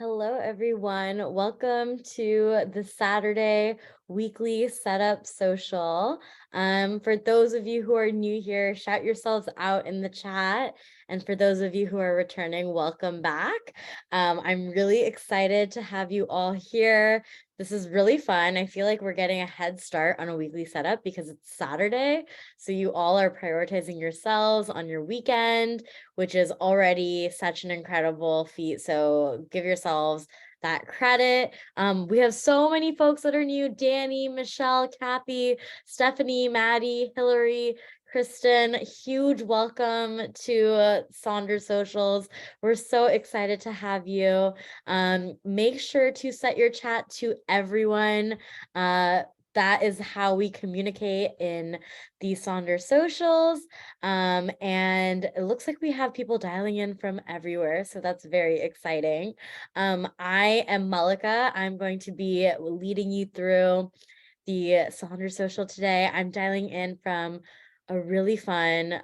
Hello, everyone. Welcome to the Saturday weekly setup social. For those of you who are new here, shout yourselves out in the chat. And for those of you who are returning, welcome back. I'm really excited to have you all here. This is really fun. I feel like we're getting a head start on a weekly setup because it's Saturday. So you all are prioritizing yourselves on your weekend, which is already such an incredible feat. So give yourselves that credit. We have so many folks that are new: Danny, Michelle, Kathy, Stephanie, Maddie, Hillary, Kristen. Huge welcome to Sonder Socials. We're so excited to have you. Make sure to set your chat to everyone. That is how we communicate in the Sonder Socials. And it looks like we have people dialing in from everywhere, so that's very exciting. I am Malika. I'm going to be leading you through the Sonder Social today. I'm dialing in from a really fun,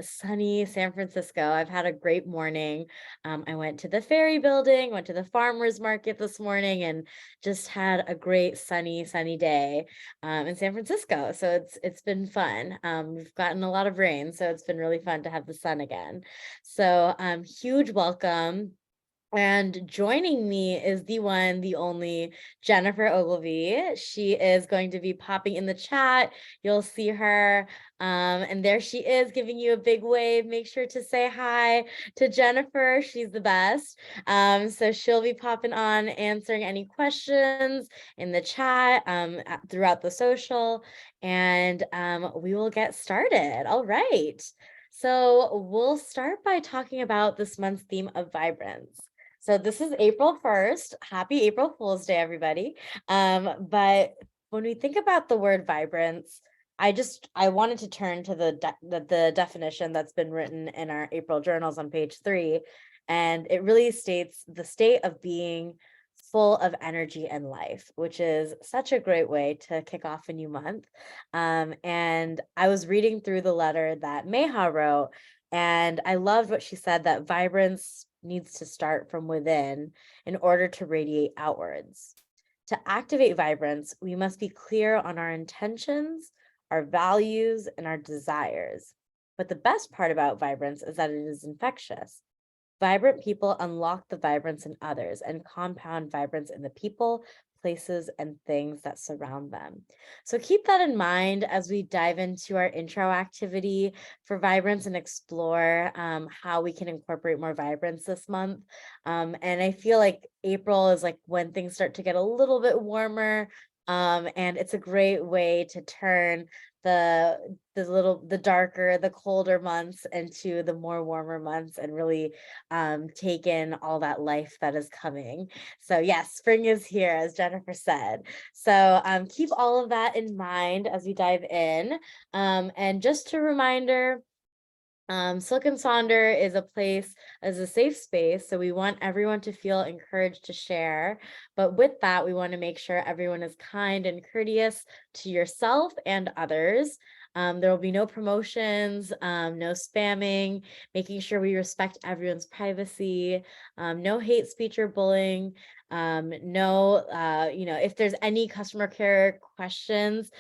sunny San Francisco. I've had a great morning. I went to the ferry building, went to the farmers market this morning, and just had a great sunny day in San Francisco. So it's been fun. We've gotten a lot of rain, so it's been really fun to have the sun again. So huge welcome. And joining me is the one, the only Jennifer Ogilvy. She is going to be popping in the chat. You'll see her. And there she is, giving you a big wave. Make sure to say hi to Jennifer. She's the best. So she'll be popping on, answering any questions in the chat throughout the social. And we will get started. All right. So we'll start by talking about this month's theme of vibrance. So this is April 1st. Happy April Fool's Day, everybody. But when we think about the word vibrance, I wanted to turn to the definition that's been written in our April journals on page 3, and it really states the state of being full of energy and life, which is such a great way to kick off a new month. And I was reading through the letter that Meha wrote, and I loved what she said, that vibrance needs to start from within in order to radiate outwards. To activate vibrance, we must be clear on our intentions, our values, and our desires. But the best part about vibrance is that it is infectious. Vibrant people unlock the vibrance in others and compound vibrance in the people, places, and things that surround them. So keep that in mind as we dive into our intro activity for vibrance and explore how we can incorporate more vibrance this month. And I feel like April is like when things start to get a little bit warmer. And it's a great way to turn the darker, the colder months into the more warmer months, and really take in all that life that is coming. So yes, spring is here, as Jennifer said. So keep all of that in mind as we dive in. And just a reminder, Silk and Sonder is a place, as a safe space, so we want everyone to feel encouraged to share. But with that, we want to make sure everyone is kind and courteous to yourself and others. There will be no promotions, no spamming, making sure we respect everyone's privacy, no hate speech or bullying, no, if there's any customer care questions,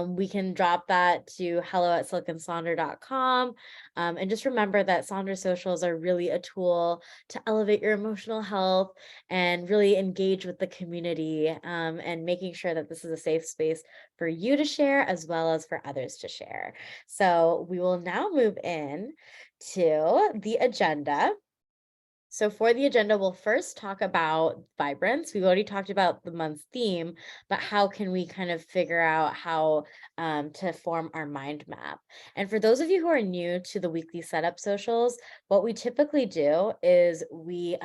we can drop that to hello@silkandsonder.com. And just remember that Sonder socials are really a tool to elevate your emotional health and really engage with the community, and making sure that this is a safe space for you to share as well as for others to share. So we will now move in to the agenda. So for the agenda, we'll first talk about vibrance. We've already talked about the month's theme, but how can we kind of figure out how to form our mind map? And for those of you who are new to the weekly setup socials, what we typically do is we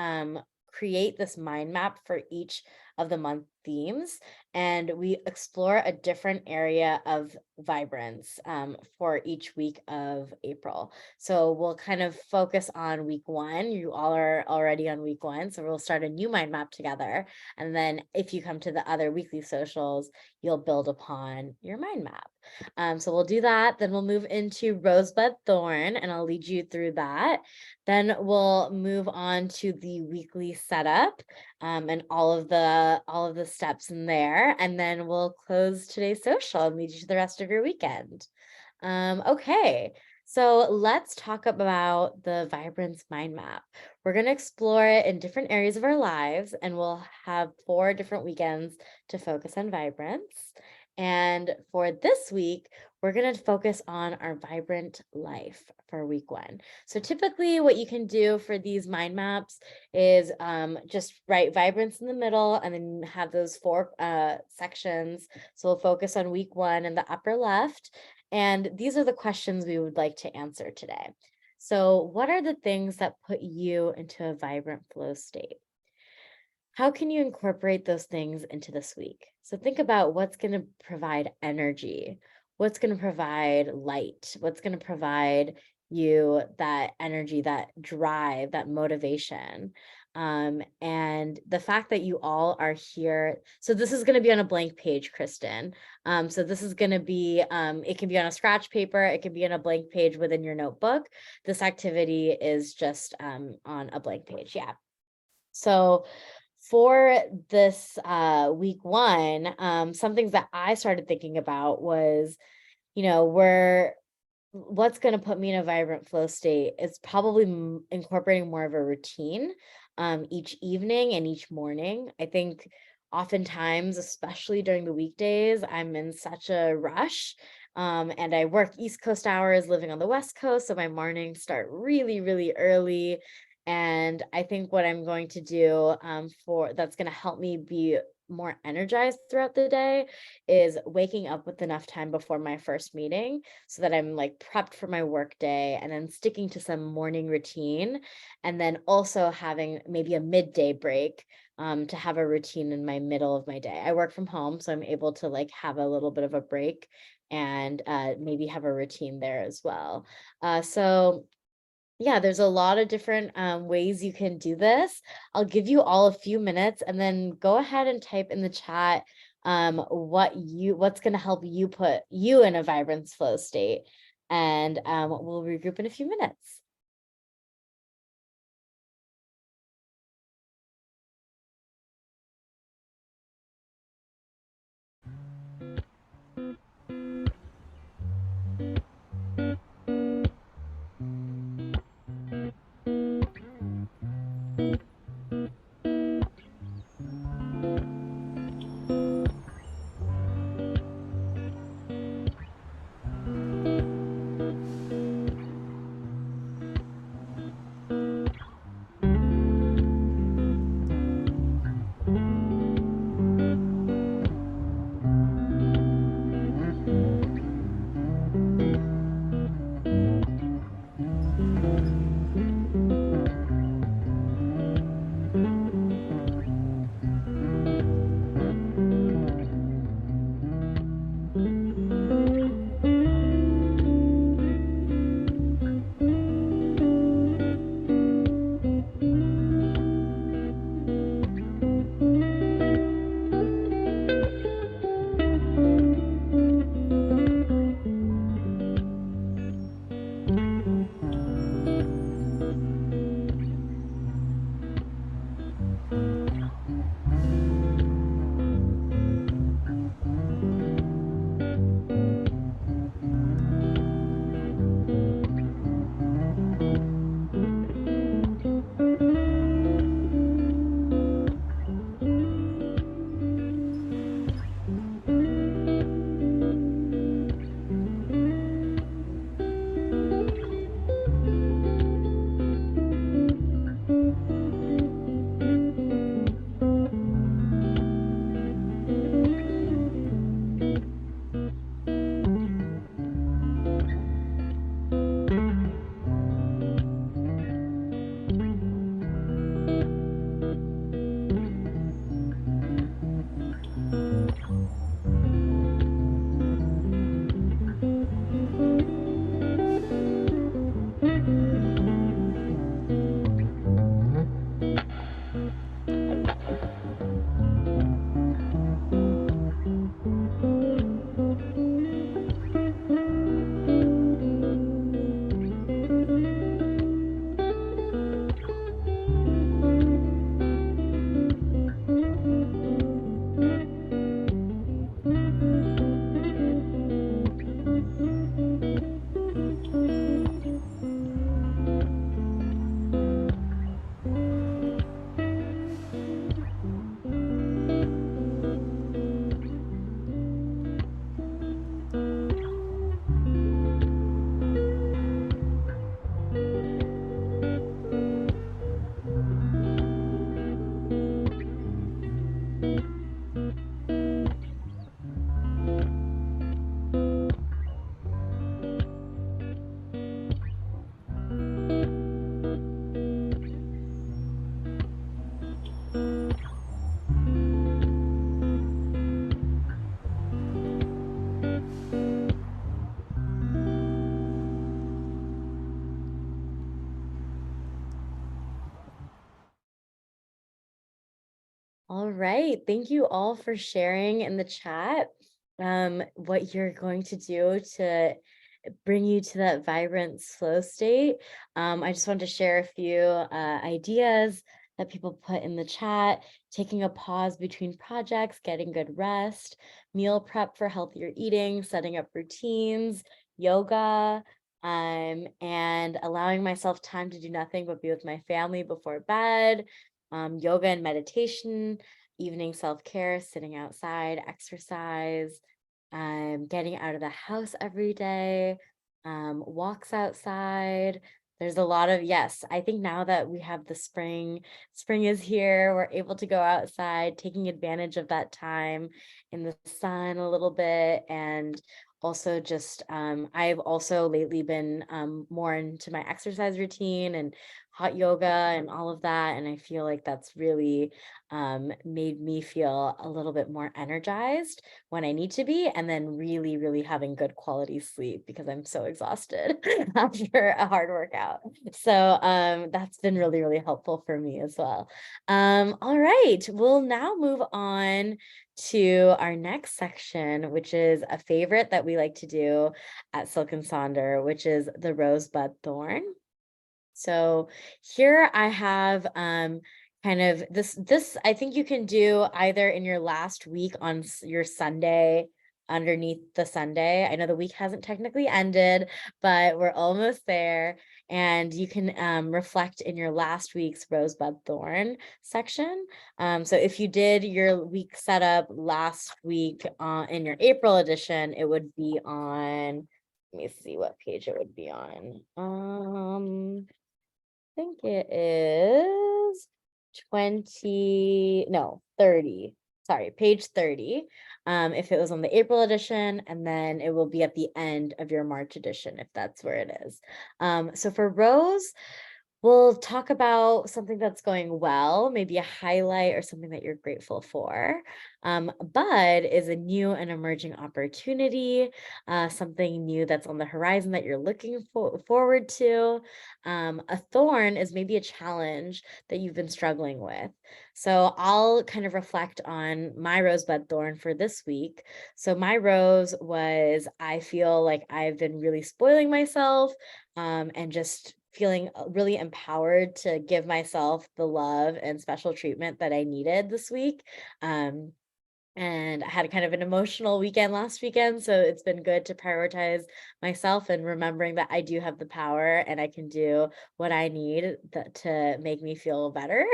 create this mind map for each of the month themes, and we explore a different area of vibrance for each week of April. So we'll kind of focus on week one. You all are already on week one, so we'll start a new mind map together. And then if you come to the other weekly socials, you'll build upon your mind map. So we'll do that. Then we'll move into Rosebud Thorn, and I'll lead you through that. Then we'll move on to the weekly setup and all of the steps in there. And then we'll close today's social and lead you to the rest of your weekend. Okay, so let's talk about the Vibrance Mind Map. We're going to explore it in different areas of our lives, and we'll have 4 different weekends to focus on vibrance. And for this week, we're going to focus on our vibrant life for week 1. So typically what you can do for these mind maps is just write vibrance in the middle and then have those 4 sections. So we'll focus on week 1 in the upper left. And these are the questions we would like to answer today. So what are the things that put you into a vibrant flow state? How can you incorporate those things into this week? So think about what's going to provide energy, what's going to provide light, what's going to provide you that energy, that drive, that motivation. And the fact that you all are here. So this is going to be on a blank page, Kristen. So this is going to be, it can be on a scratch paper. It can be on a blank page within your notebook. This activity is just on a blank page. Yeah. So for this week 1, some things that I started thinking about was, what's going to put me in a vibrant flow state is probably incorporating more of a routine each evening and each morning. I think oftentimes, especially during the weekdays, I'm in such a rush. And I work East Coast hours living on the West Coast. So my mornings start really, really early. And I think what I'm going to do for that's going to help me be more energized throughout the day is waking up with enough time before my first meeting so that I'm like prepped for my work day, and then sticking to some morning routine, and then also having maybe a midday break to have a routine in my middle of my day. I work from home, so I'm able to like have a little bit of a break and maybe have a routine there as well. So yeah, there's a lot of different ways you can do this. I'll give you all a few minutes and then go ahead and type in the chat what's going to help you put you in a vibrance flow state. And we'll regroup in a few minutes. All right. Thank you all for sharing in the chat what you're going to do to bring you to that vibrant flow state. I just wanted to share a few ideas that people put in the chat: taking a pause between projects, getting good rest, meal prep for healthier eating, setting up routines, yoga, and allowing myself time to do nothing but be with my family before bed, yoga and meditation, evening self-care, sitting outside, exercise, getting out of the house every day, walks outside. There's a lot of, yes, I think now that we have the spring is here, we're able to go outside, taking advantage of that time in the sun a little bit. And also just, I've also lately been more into my exercise routine and hot yoga and all of that. And I feel like that's really made me feel a little bit more energized when I need to be, and then really, really having good quality sleep because I'm so exhausted after a hard workout. So that's been really, really helpful for me as well. All right, we'll now move on to our next section, which is a favorite that we like to do at Silk and Sonder, which is the rosebud thorn. So here I have kind of this I think you can do either in your last week on your Sunday, underneath the Sunday. I know the week hasn't technically ended, but we're almost there. And you can reflect in your last week's rosebud thorn section. So if you did your week setup last week in your April edition, it would be on, let me see what page it would be on. Think it is 20, no, 30. Sorry, page 30. If it was on the April edition, and then it will be at the end of your March edition, if that's where it is. So for Rose, we'll talk about something that's going well, maybe a highlight or something that you're grateful for. Bud is a new and emerging opportunity, something new that's on the horizon that you're looking forward to. A thorn is maybe a challenge that you've been struggling with. So I'll kind of reflect on my rosebud thorn for this week. So my rose was, I feel like I've been really spoiling myself, and just feeling really empowered to give myself the love and special treatment that I needed this week. And I had kind of an emotional weekend last weekend, so it's been good to prioritize myself and remembering that I do have the power and I can do what I need to make me feel better.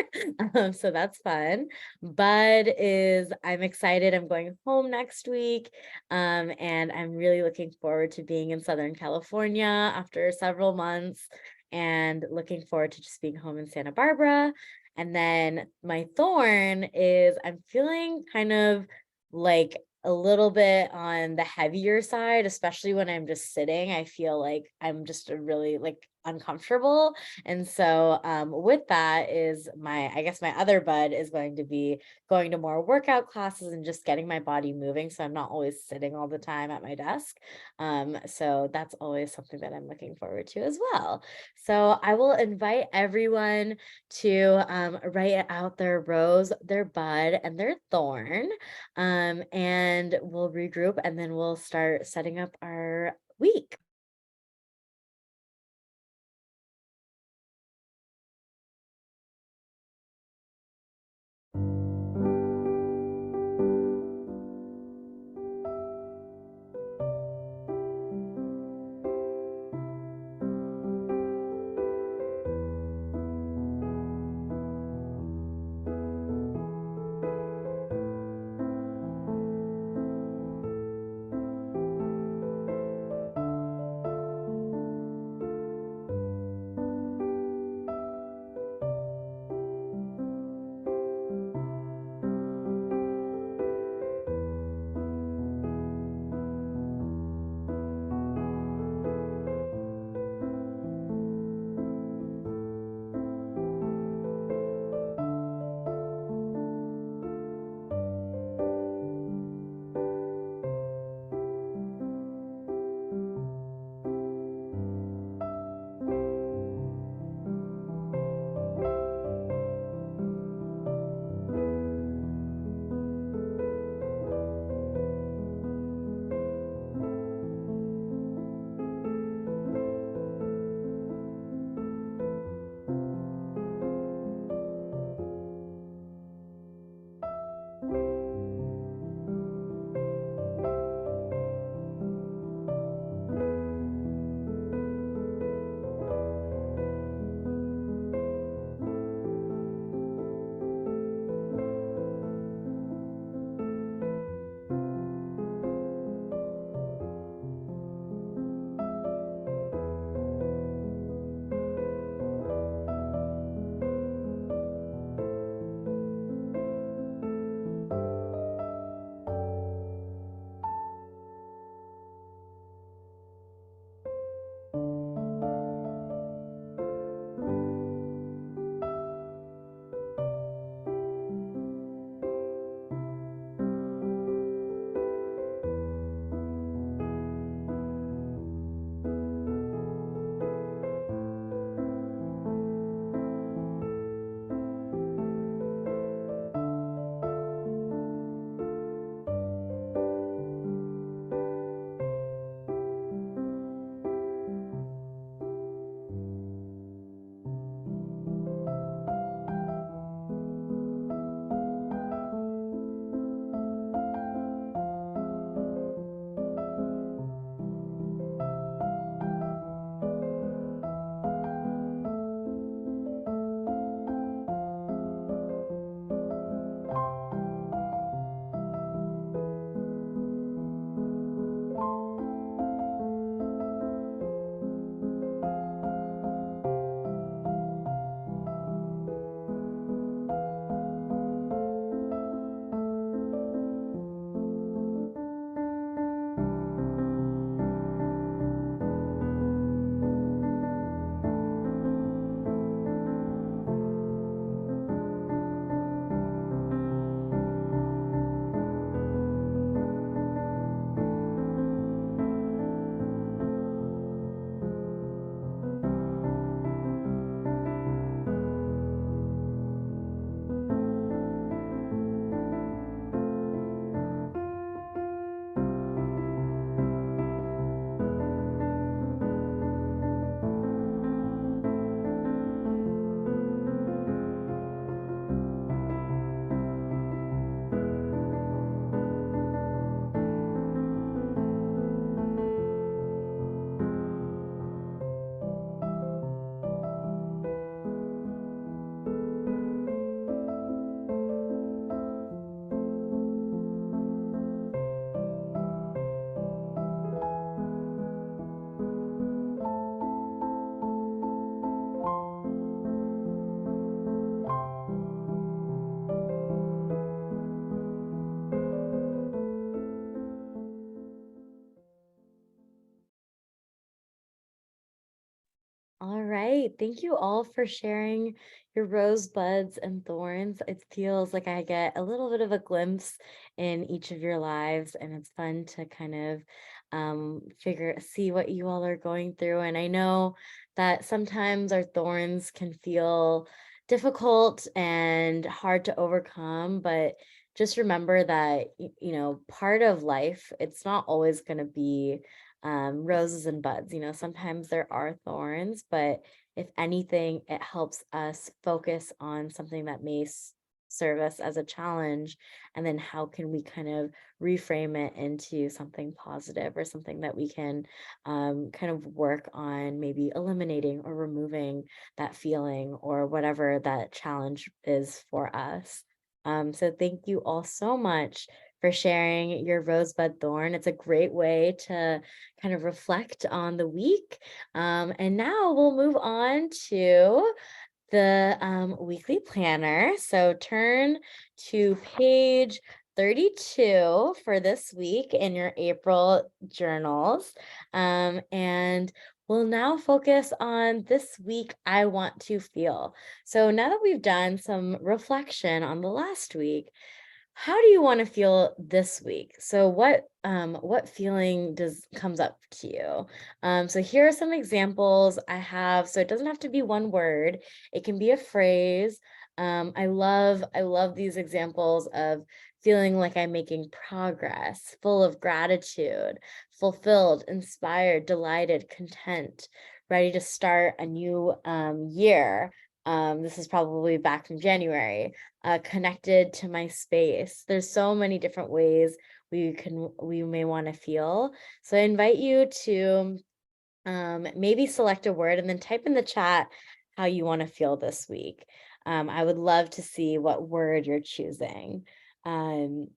So that's fun. Bud is, I'm excited. I'm going home next week, and I'm really looking forward to being in Southern California after several months, and looking forward to just being home in Santa Barbara. And then my thorn is, I'm feeling kind of like a little bit on the heavier side, especially when I'm just sitting. I feel like I'm just a really like uncomfortable. And so with that is my, I guess my other bud is going to be going to more workout classes and just getting my body moving. So I'm not always sitting all the time at my desk. So that's always something that I'm looking forward to as well. So I will invite everyone to write out their rose, their bud, and their thorn. And we'll regroup and then we'll start setting up our week. great. Thank you all for sharing your rosebuds and thorns. It feels like I get a little bit of a glimpse in each of your lives, and it's fun to kind of see what you all are going through. And I know that sometimes our thorns can feel difficult and hard to overcome, but just remember that part of life, it's not always going to be roses and buds. Sometimes there are thorns, but if anything, it helps us focus on something that may serve us as a challenge. And then how can we kind of reframe it into something positive or something that we can kind of work on, maybe eliminating or removing that feeling or whatever that challenge is for us. So thank you all so much for sharing your rosebud thorn. It's a great way to kind of reflect on the week. And now we'll move on to the weekly planner. So turn to page 32 for this week in your April journals. And we'll now focus on this week I want to feel. So now that we've done some reflection on the last week, how do you want to feel this week? So what feeling comes up to you? So here are some examples I have. So it doesn't have to be one word. It can be a phrase. I love these examples of feeling like I'm making progress, full of gratitude, fulfilled, inspired, delighted, content, ready to start a new year. This is probably back from January. Connected to my space. There's so many different ways we may want to feel. So I invite you to maybe select a word and then type in the chat how you want to feel this week. I would love to see what word you're choosing. Um,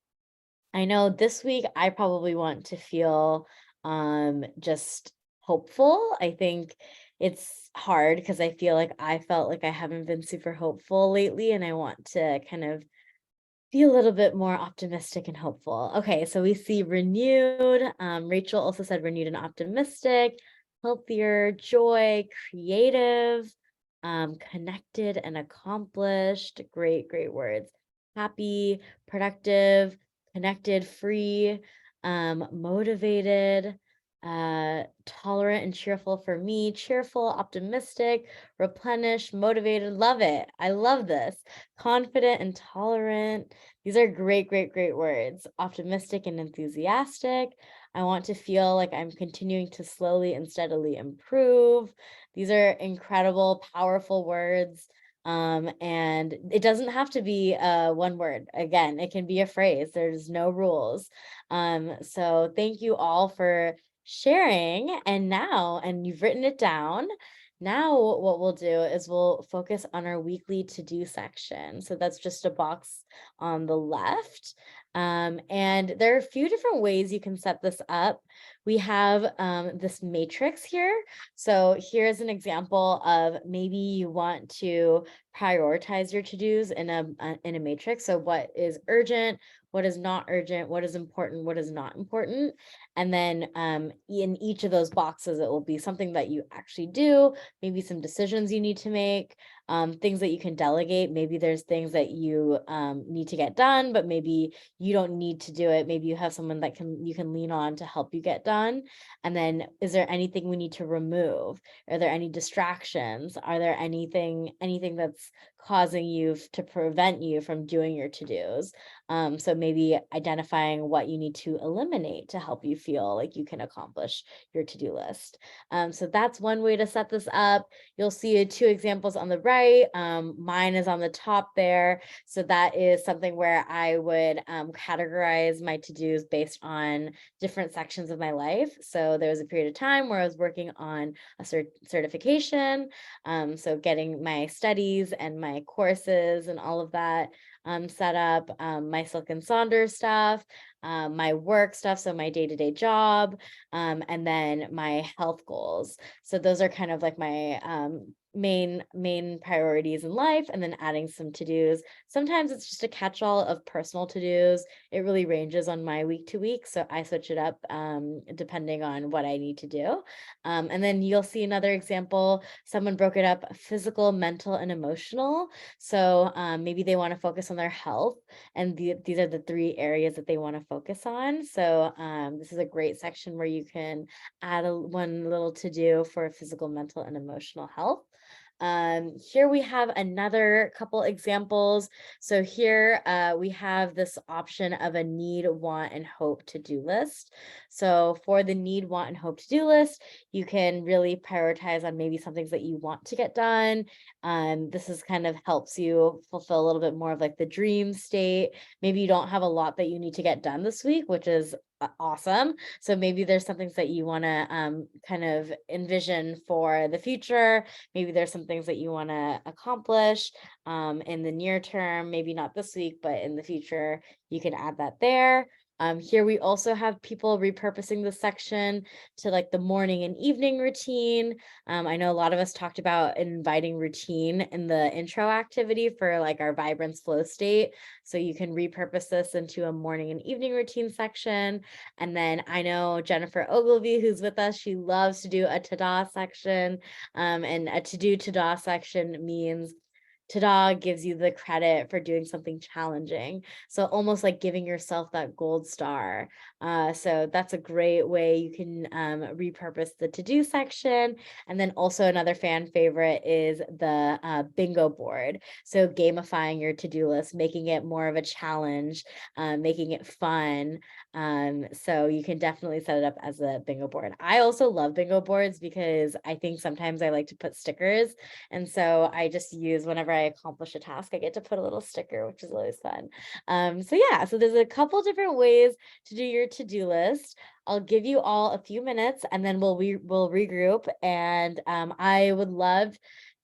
I know this week I probably want to feel just hopeful. I think it's hard because I feel like I felt like I haven't been super hopeful lately, and I want to kind of be a little bit more optimistic and hopeful. Okay, so we see renewed. Rachel also said renewed and optimistic, healthier, joy, creative, connected and accomplished. Great, great words. Happy, productive, connected, free, motivated, tolerant and cheerful for me, cheerful, optimistic, replenished, motivated. Love it. I love this. Confident and tolerant. These are great, great, great words. Optimistic and enthusiastic. I want to feel like I'm continuing to slowly and steadily improve. These are incredible, powerful words. And it doesn't have to be one word. Again, it can be a phrase. There's no rules. So thank you all for sharing. And you've written it down. Now, what we'll do is we'll focus on our weekly to-do section. So that's just a box on the left. And there are a few different ways you can set this up. We have this matrix here. So here's an example of maybe you want to prioritize your to-dos in a matrix. So what is urgent, what is not urgent, what is important, what is not important. And then in each of those boxes, it will be something that you actually do, maybe some decisions you need to make, things that you can delegate. Maybe there's things that you need to get done, but maybe you don't need to do it. Maybe you have someone that you can lean on to help you get done. And then is there anything we need to remove? Are there any distractions? Are there anything that's causing you to prevent you from doing your to-dos? So maybe identifying what you need to eliminate to help you feel like you can accomplish your to-do list. So that's one way to set this up. You'll see two examples on the right. Mine is on the top there. So that is something where I would categorize my to-dos based on different sections of my life. So there was a period of time where I was working on a certification. So getting my studies and my courses and all of that set up, my Silk and Sonder stuff, my work stuff, so my day-to-day job, and then my health goals. So those are kind of like my main priorities in life and then adding some to-dos. Sometimes it's just a catch-all of personal to-dos. It really ranges on my week to week, so I switch it up depending on what I need to do. And then you'll see another example. Someone broke it up: physical, mental, and emotional. So maybe they want to focus on their health, and these are the three areas that they want to focus on. So this is a great section where you can add one little to do for physical, mental, and emotional health. Here we have another couple examples. So here we have this option of a need, want, and hope to-do list. So for the need, want, and hope to-do list, you can really prioritize on maybe some things that you want to get done. This is kind of helps you fulfill a little bit more of like the dream state. Maybe you don't have a lot that you need to get done this week, which is awesome. So maybe there's some things that you want to kind of envision for the future. Maybe there's some things that you want to accomplish in the near term, maybe not this week, but in the future, you can add that there. Here we also have people repurposing the section to like the morning and evening routine. I know a lot of us talked about inviting routine in the intro activity for like our vibrance flow state. So you can repurpose this into a morning and evening routine section. And then I know Jennifer Ogilvy, who's with us, she loves to do a ta-da section. And a to-do ta-da section means ta-da gives you the credit for doing something challenging. So almost like giving yourself that gold star. So that's a great way you can repurpose the to-do section. And then also another fan favorite is the bingo board. So gamifying your to-do list, making it more of a challenge, making it fun. So you can definitely set it up as a bingo board. I also love bingo boards because I think sometimes I like to put stickers. And so I just use, whenever I accomplish a task, I get to put a little sticker, which is always fun. So yeah, so there's a couple different ways to do your to-do list. I'll give you all a few minutes and then we'll regroup. And I would love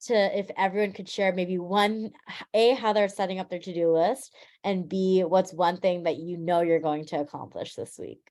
to, if everyone could share maybe one, A, how they're setting up their to-do list, and B, what's one thing that you know you're going to accomplish this week.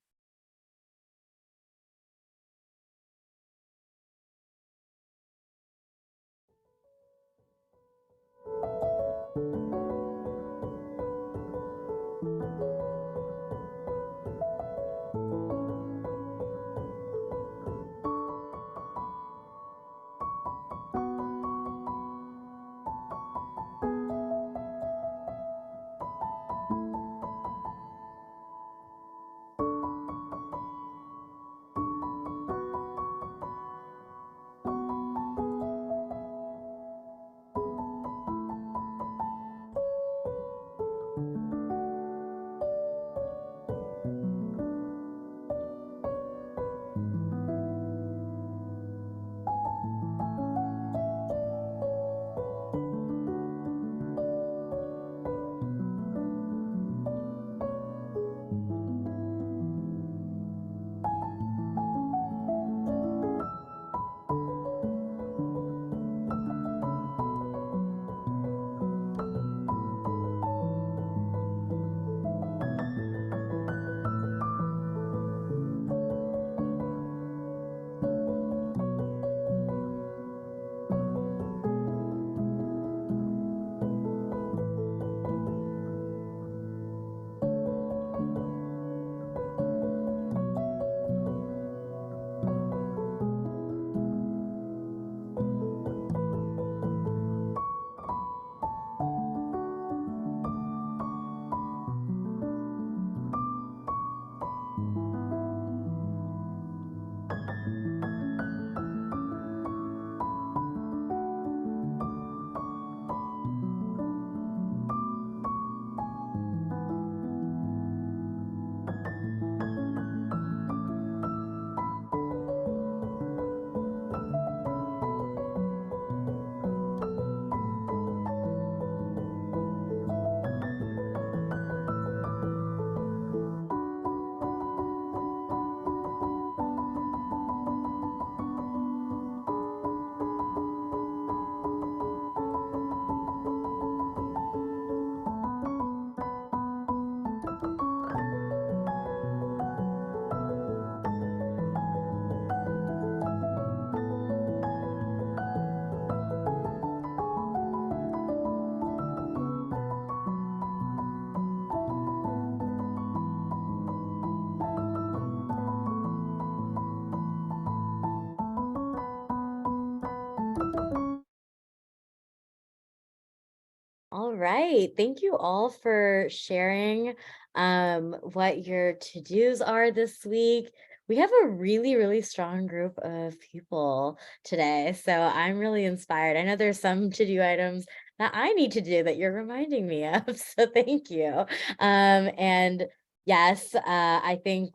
right. Thank you all for sharing what your to-dos are this week. We have a really, really strong group of people today. So I'm really inspired. I know there's some to-do items that I need to do that you're reminding me of. So thank you. And yes, I think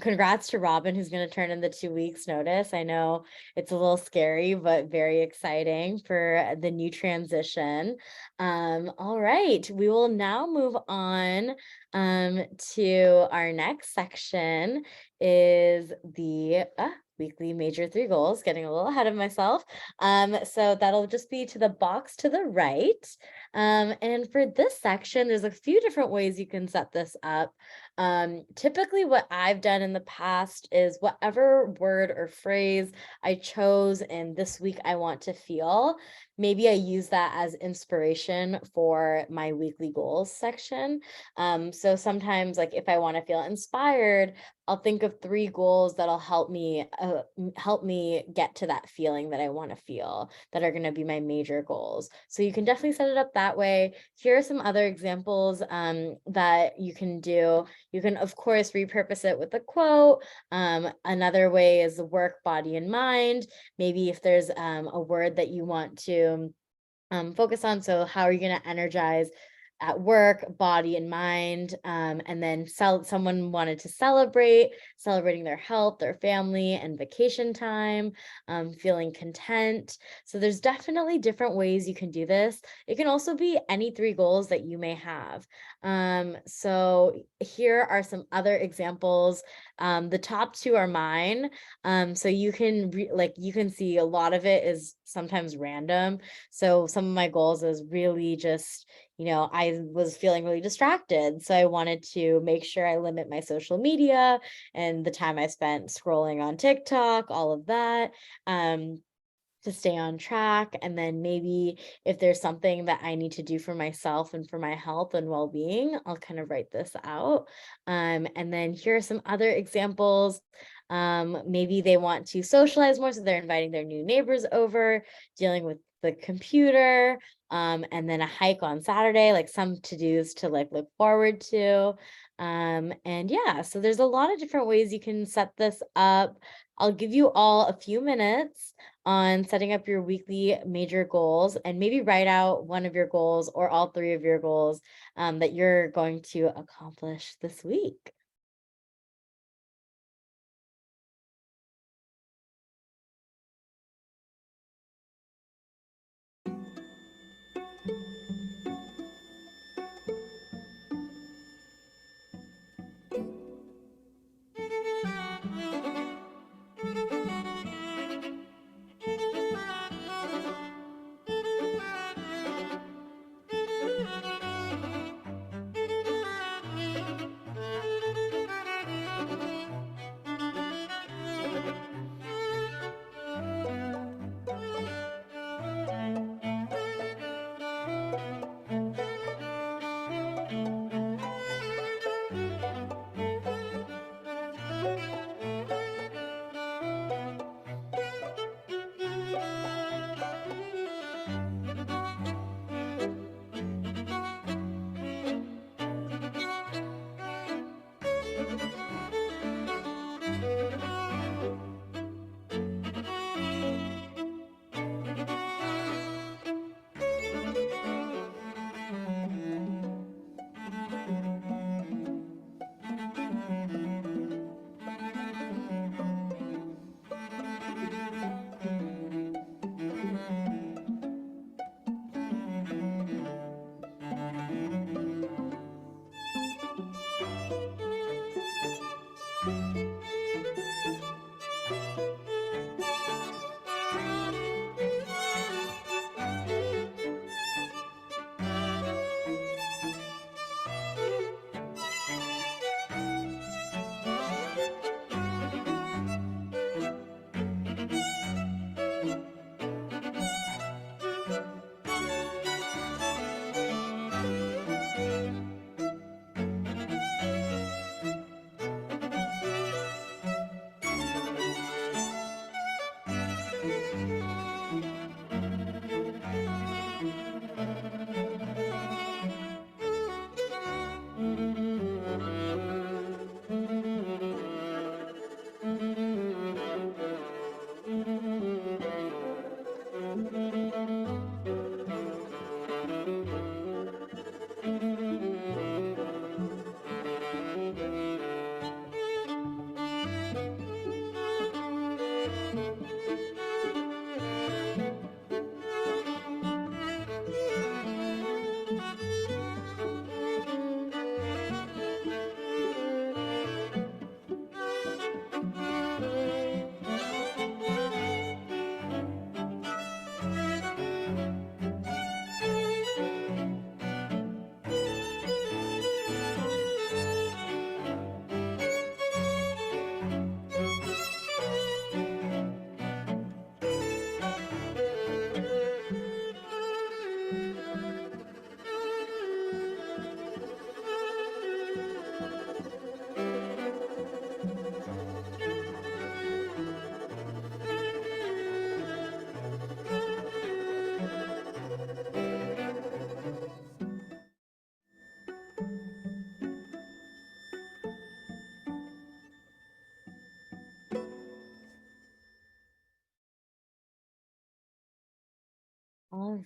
congrats to Robin, who's going to turn in the 2 weeks notice. I know it's a little scary, but very exciting for the new transition. All right, we will now move on to our next section is the weekly major three goals, getting a little ahead of myself. So that'll just be to the box to the right. And for this section, there's a few different ways you can set this up. Typically what I've done in the past is whatever word or phrase I chose and this week I want to feel, maybe I use that as inspiration for my weekly goals section. So sometimes like if I want to feel inspired, I'll think of 3 goals that'll help me get to that feeling that I want to feel that are going to be my major goals. So you can definitely set it up that way. Here are some other examples that you can do. You can, of course, repurpose it with a quote. Another way is the work, body, and mind. Maybe if there's a word that you want to focus on. So how are you going to energize at work, body, and mind? And then someone wanted to celebrating their health, their family, and vacation time, feeling content. So there's definitely different ways you can do this. It can also be any 3 goals that you may have. So here are some other examples. The top 2 are mine. So you can you can see a lot of it is sometimes random. So some of my goals is really just, I was feeling really distracted. So I wanted to make sure I limit my social media and the time I spent scrolling on TikTok, all of that. To stay on track. And then maybe if there's something that I need to do for myself and for my health and well-being, I'll kind of write this out. And then here are some other examples. Maybe they want to socialize more, so they're inviting their new neighbors over, dealing with the computer, and then a hike on Saturday, like some to-dos to look forward to. And yeah, so there's a lot of different ways you can set this up. I'll give you all a few minutes on setting up your weekly major goals and maybe write out one of your goals or all 3 of your goals that you're going to accomplish this week.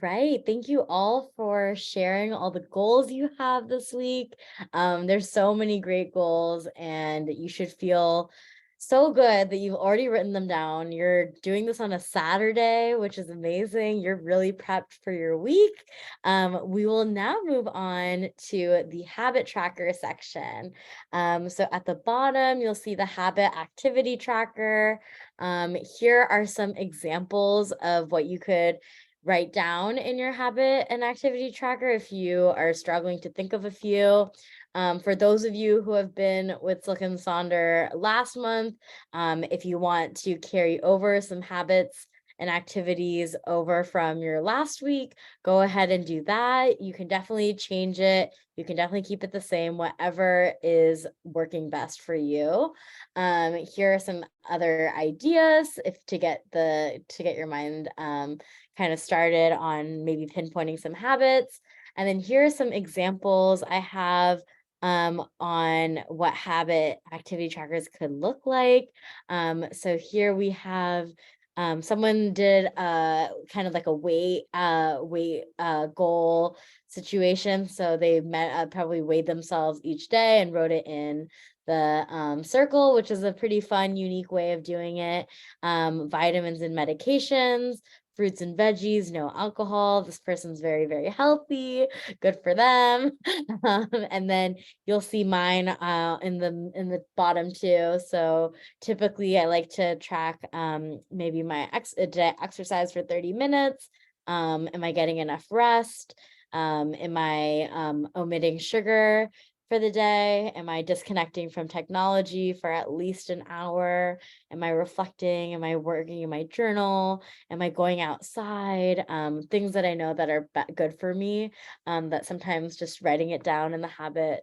right. Thank you all for sharing all the goals you have this week. There's so many great goals, and you should feel so good that you've already written them down. You're doing this on a Saturday, which is amazing. You're really prepped for your week. We will now move on to the habit tracker section. So at the bottom, you'll see the habit activity tracker. Here are some examples of what you could write down in your habit and activity tracker if you are struggling to think of a few. For those of you who have been with Silk and Sonder last month, if you want to carry over some habits and activities over from your last week, go ahead and do that. You can definitely change it. You can definitely keep it the same, whatever is working best for you. Here are some other ideas if to get your mind kind of started on maybe pinpointing some habits. And then here are some examples I have on what habit activity trackers could look like. So here we have someone did kind of like a weight goal situation. So they probably weighed themselves each day and wrote it in the circle, which is a pretty fun, unique way of doing it. Vitamins and medications, fruits and veggies, no alcohol. This person's very, very healthy. Good for them. And then you'll see mine in the bottom too. So typically I like to track maybe my exercise for 30 minutes. Am I getting enough rest? Am I omitting sugar for the day? Am I disconnecting from technology for at least an hour? Am I reflecting? Am I working in my journal? Am I going outside? Things that I know that are good for me, that sometimes just writing it down in the habit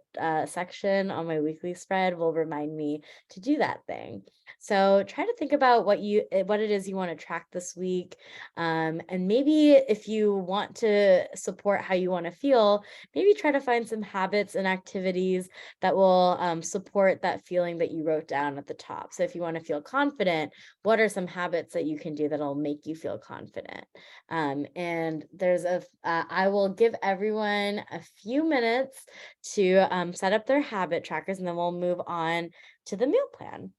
section on my weekly spread will remind me to do that thing. So try to think about what it is you want to track this week. And maybe if you want to support how you want to feel, maybe try to find some habits and activities that will support that feeling that you wrote down at the top. So if you want to feel confident, what are some habits that you can do that'll make you feel confident? And I will give everyone a few minutes to set up their habit trackers, and then we'll move on to the meal plan.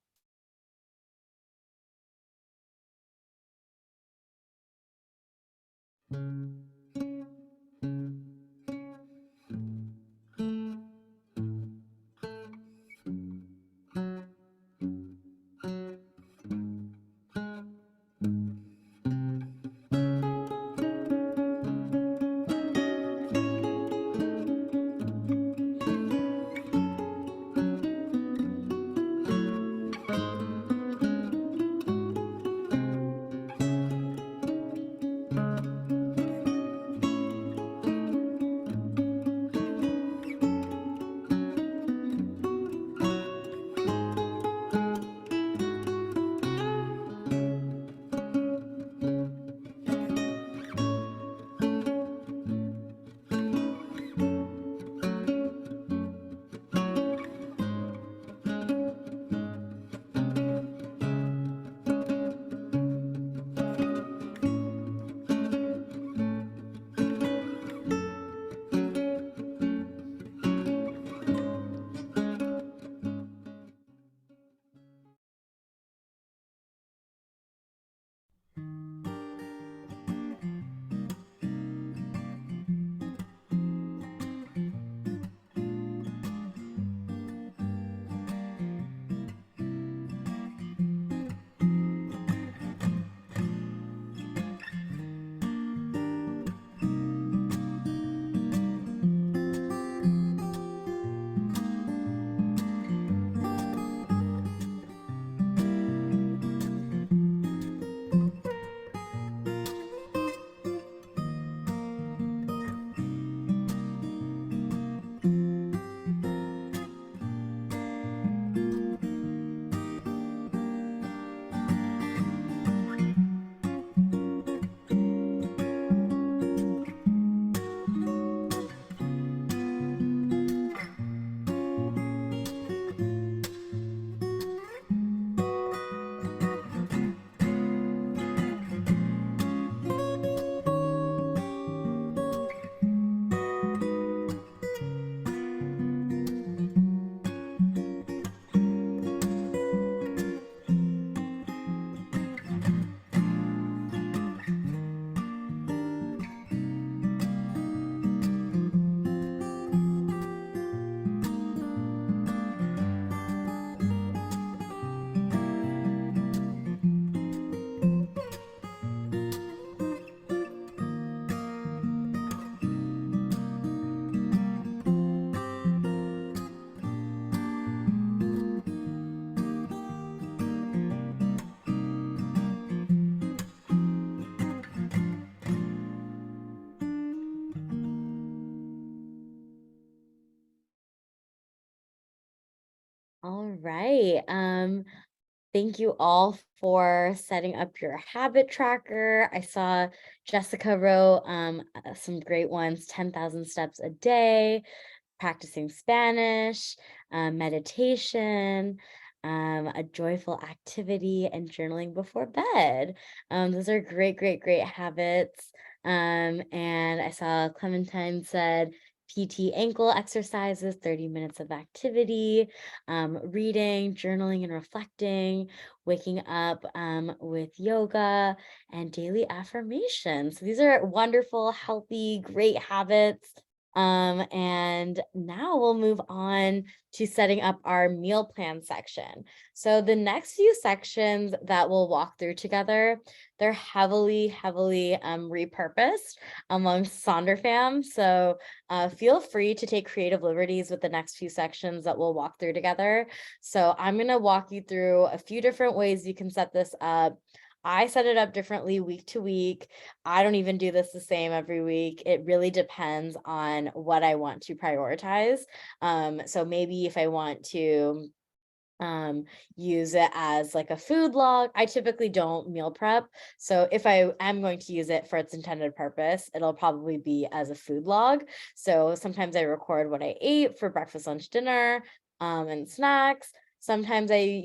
All right. Thank you all for setting up your habit tracker. I saw Jessica wrote some great ones, 10,000 steps a day, practicing Spanish, meditation, a joyful activity, and journaling before bed. Those are great, great, great habits. And I saw Clementine said PT ankle exercises, 30 minutes of activity, reading, journaling, and reflecting, waking up with yoga, and daily affirmations. So these are wonderful, healthy, great habits. And now we'll move on to setting up our meal plan section. So the next few sections that we'll walk through together, they're heavily, heavily repurposed amongst Sonder fam. So feel free to take creative liberties with the next few sections that we'll walk through together. So I'm going to walk you through a few different ways you can set this up. I set it up differently week to week. I don't even do this the same every week. It really depends on what I want to prioritize. So maybe if I want to use it as like a food log. I typically don't meal prep. So if I am going to use it for its intended purpose, it'll probably be as a food log. So sometimes I record what I ate for breakfast, lunch, dinner, and snacks. Sometimes I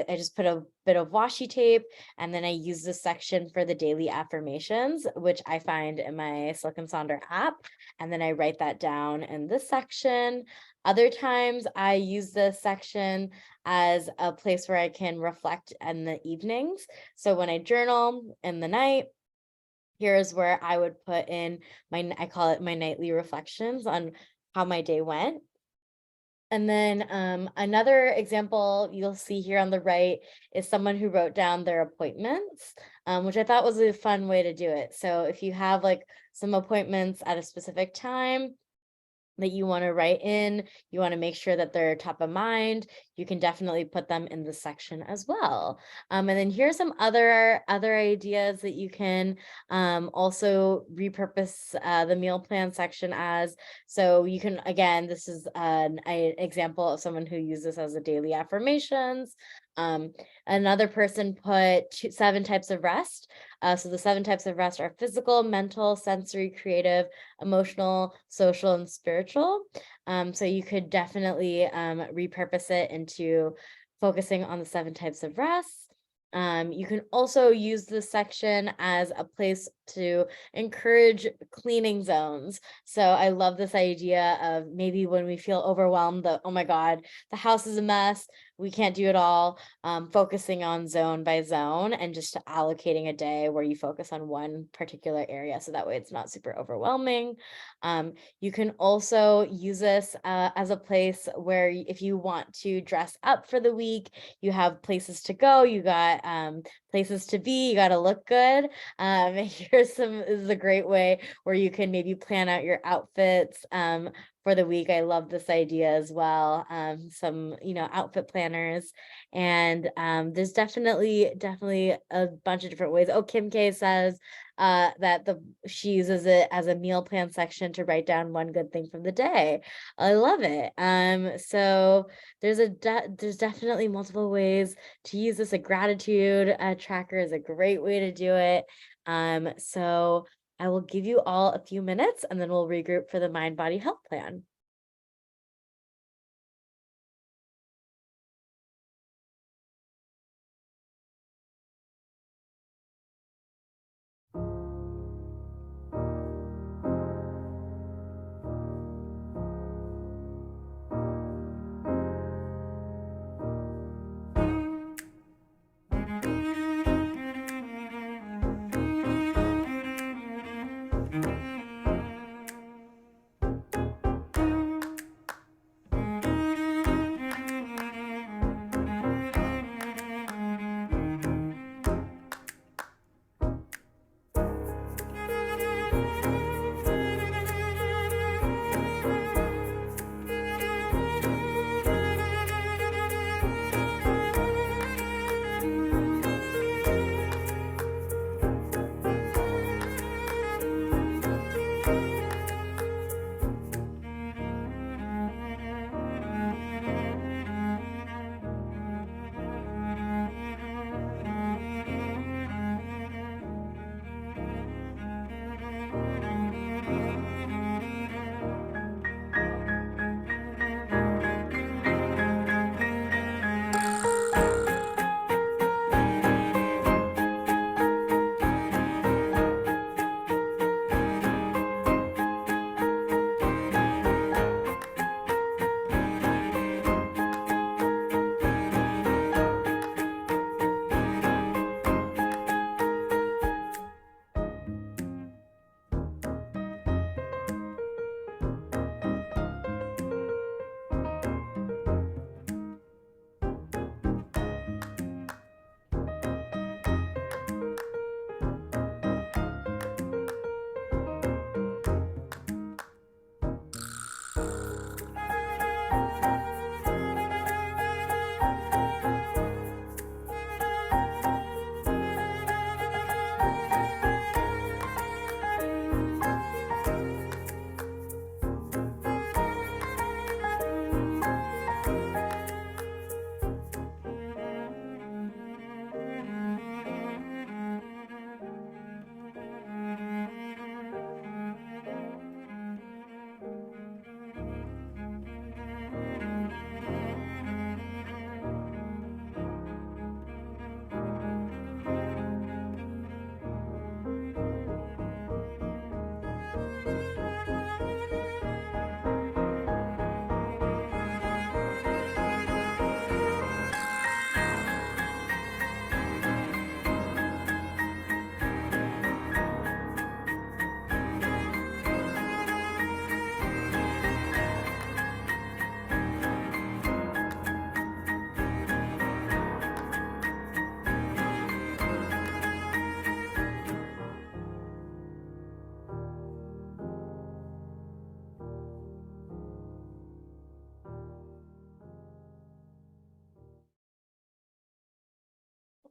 just put a bit of washi tape, and then I use this section for the daily affirmations, which I find in my Silk and Sonder app. And then I write that down in this section. Other times I use this section as a place where I can reflect in the evenings. So when I journal in the night, here's where I would put in I call it my nightly reflections on how my day went. And then another example you'll see here on the right is someone who wrote down their appointments, which I thought was a fun way to do it. So if you have like some appointments at a specific time, that you want to write in, you want to make sure that they're top of mind, you can definitely put them in the section as well. And then here's some other ideas that you can also repurpose the meal plan section as. So you can, again, this is an example of someone who uses as a daily affirmations. Another person put 7 types of rest. So the 7 types of rest are physical, mental, sensory, creative, emotional, social, and spiritual. So you could definitely repurpose it into focusing on the 7 types of rest. You can also use this section as a place to encourage cleaning zones. So I love this idea of maybe when we feel overwhelmed that, oh my God, the house is a mess, we can't do it all, focusing on zone by zone and just allocating a day where you focus on one particular area. So that way it's not super overwhelming. You can also use this as a place where if you want to dress up for the week, you have places to go, you got places to be, you got to look good. This is a great way where you can maybe plan out your outfits for the week. I love this idea as well. Some, outfit planners, and there's definitely a bunch of different ways. Oh, Kim K says that she uses it as a meal plan section to write down one good thing from the day. I love it. So there's definitely multiple ways to use this. A gratitude tracker is a great way to do it. So I will give you all a few minutes and then we'll regroup for the mind body health plan.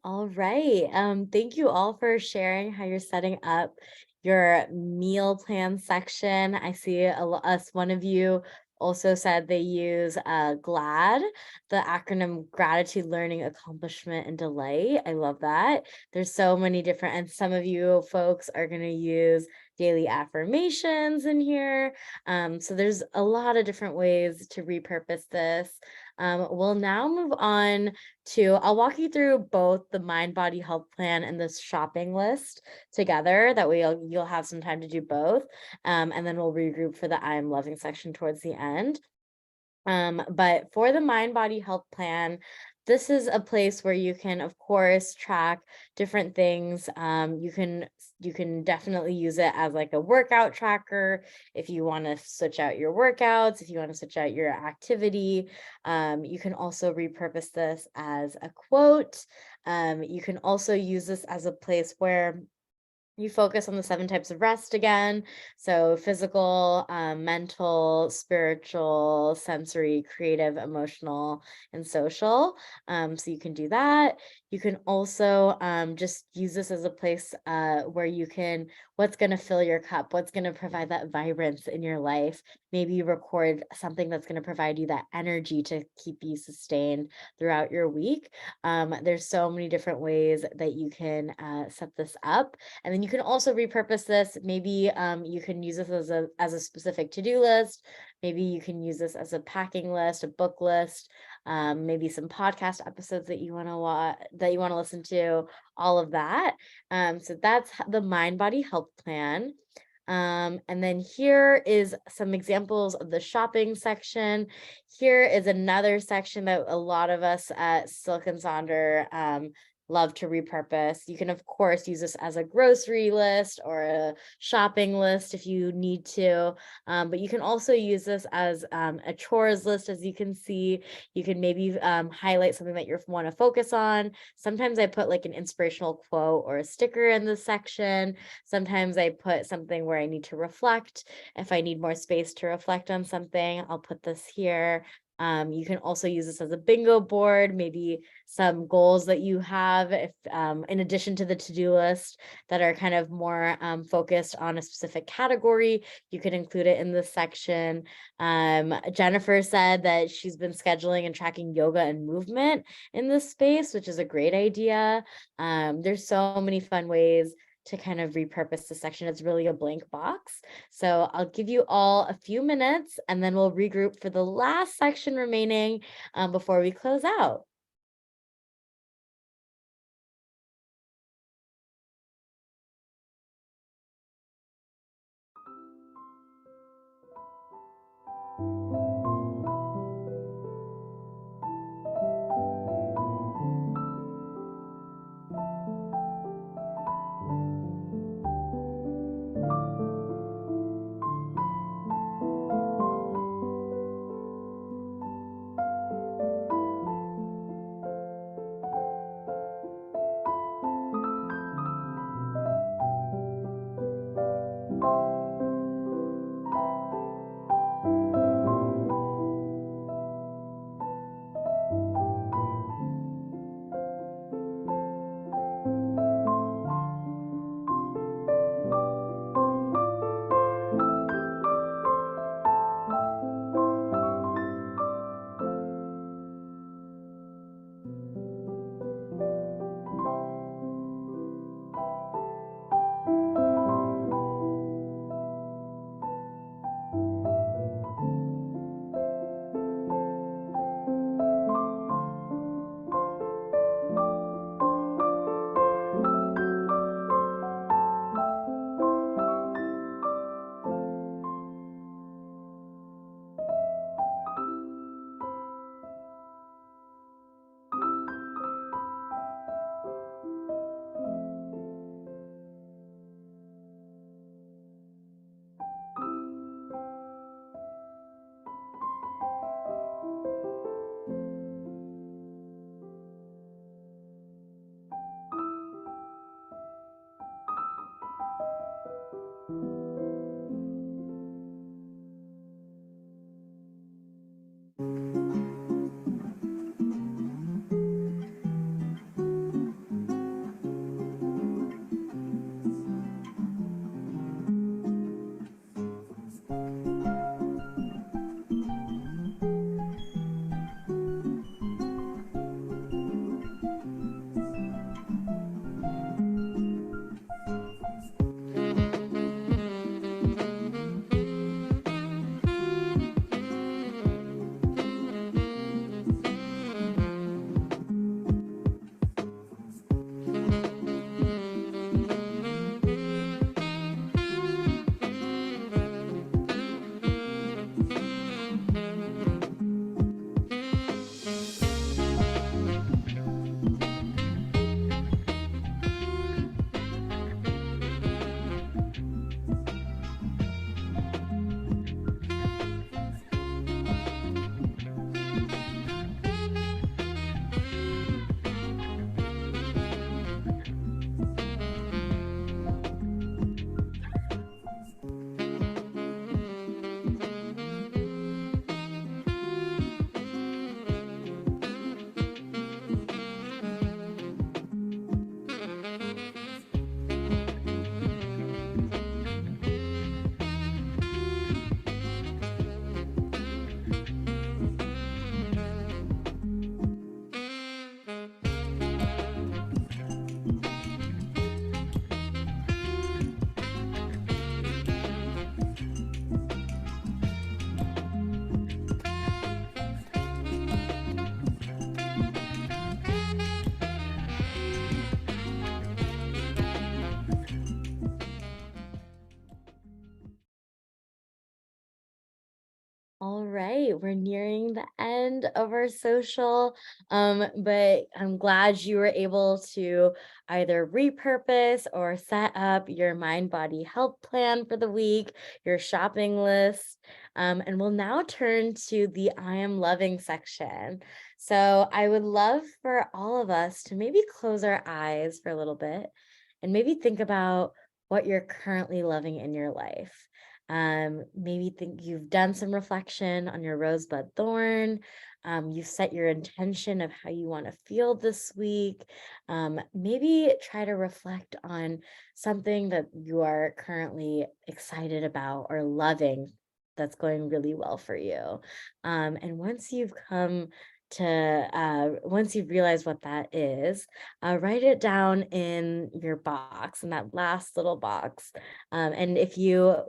All right. Thank you all for sharing how you're setting up your meal plan section. I see us, one of you also said they use GLAD, the acronym Gratitude, Learning, Accomplishment, and Delight. I love that. There's so many different, and some of you folks are going to use daily affirmations in here. So there's a lot of different ways to repurpose this. We'll now move on to, I'll walk you through both the mind body health plan and this shopping list together. That way you'll have some time to do both. And then we'll regroup for the I'm loving section towards the end. But for the mind body health plan, this is a place where you can, of course, track different things. You can definitely use it as like a workout tracker if you want to switch out your workouts, if you want to switch out your activity. You can also repurpose this as a quote. You can also use this as a place where you focus on the 7 types of rest again. So physical, mental, spiritual, sensory, creative, emotional, and social. So you can do that. You can also just use this as a place where you can, what's going to fill your cup, what's going to provide that vibrance in your life. Maybe you record something that's going to provide you that energy to keep you sustained throughout your week. There's so many different ways that you can set this up. And then you can also repurpose this. Maybe you can use this as a specific to-do list. Maybe you can use this as a packing list, a book list, maybe some podcast episodes that you want to listen to, all of that. So that's the Mind Body Health Plan. And then here is some examples of the shopping section. Here is another section that a lot of us at Silk and Sonder love to repurpose. You can, of course, use this as a grocery list or a shopping list if you need to. But you can also use this as a chores list. As you can see, you can maybe highlight something that you want to focus on. Sometimes I put like an inspirational quote or a sticker in this section. Sometimes I put something where I need to reflect. If I need more space to reflect on something, I'll put this here. You can also use this as a bingo board, maybe some goals that you have, if in addition to the to-do list, that are kind of more focused on a specific category. You could include it in this section. Jennifer said that she's been scheduling and tracking yoga and movement in this space, which is a great idea. There's so many fun ways to kind of repurpose the section. It's really a blank box. So I'll give you all a few minutes and then we'll regroup for the last section remaining before we close out. All right, we're nearing the end of our social, but I'm glad you were able to either repurpose or set up your mind body health plan for the week, your shopping list. And we'll now turn to the I am loving section. So I would love for all of us to maybe close our eyes for a little bit and maybe think about what you're currently loving in your life. Maybe think you've done some reflection on your rosebud thorn. You've set your intention of how you want to feel this week. Maybe try to reflect on something that you are currently excited about or loving that's going really well for you. And once you've come once you've realized what that is, write it down in your box, in that last little box. And if you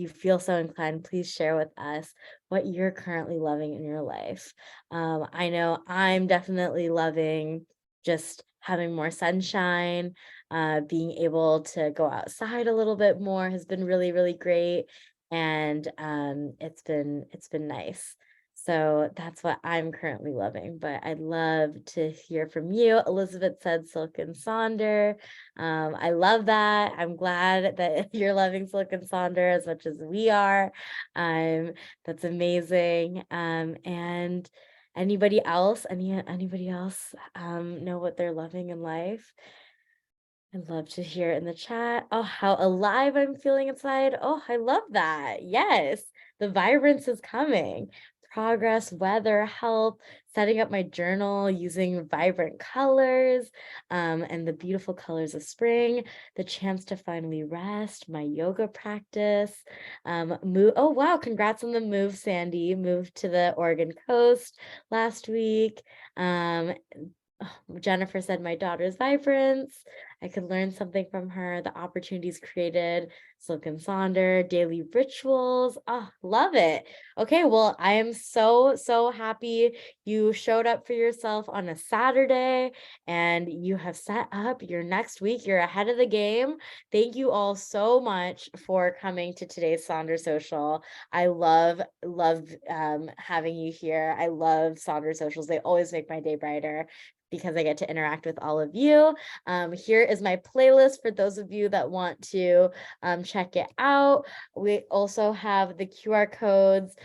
feel so inclined, please share with us what you're currently loving in your life. I know I'm definitely loving just having more sunshine, being able to go outside a little bit more has been really, really great. And it's been nice. So that's what I'm currently loving, but I'd love to hear from you. Elizabeth said Silk and Sonder. I love that. I'm glad that you're loving Silk and Sonder as much as we are. That's amazing. And anybody else know what they're loving in life? I'd love to hear in the chat. Oh, how alive I'm feeling inside. Oh, I love that. Yes, the vibrance is coming. Progress, weather, health, setting up my journal using vibrant colors, and the beautiful colors of spring, the chance to finally rest, my yoga practice, move. Oh, wow. Congrats on the move, Sandy. Moved to the Oregon coast last week. Um, Jennifer said, my daughter's vibrance. I could learn something from her. The opportunities created, Silk and Sonder, daily rituals. Oh, love it. Okay, well, I am so, so happy you showed up for yourself on a Saturday and you have set up your next week. You're ahead of the game. Thank you all so much for coming to today's Sonder Social. I love having you here. I love Sonder Socials. They always make my day brighter because I get to interact with all of you. Here is my playlist for those of you that want to check it out. We also have the QR codes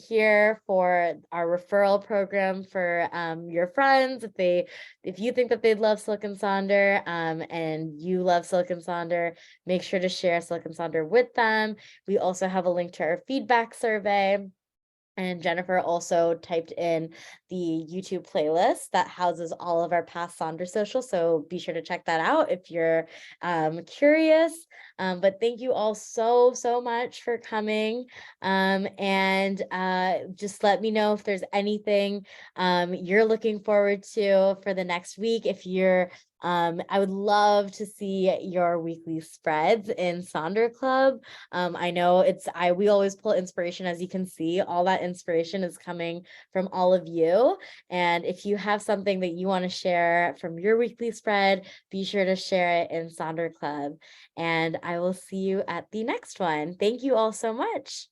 here for our referral program for your friends. If you think that they'd love Silk and Sonder and you love Silk and Sonder, make sure to share Silk and Sonder with them. We also have a link to our feedback survey. And Jennifer also typed in the YouTube playlist that houses all of our past Sonder Social. So be sure to check that out if you're curious. But thank you all so, so much for coming. And just let me know if there's anything you're looking forward to for the next week. I would love to see your weekly spreads in Sonder Club. I know we always pull inspiration, as you can see, all that inspiration is coming from all of you. And if you have something that you want to share from your weekly spread, be sure to share it in Sonder Club. And I will see you at the next one. Thank you all so much.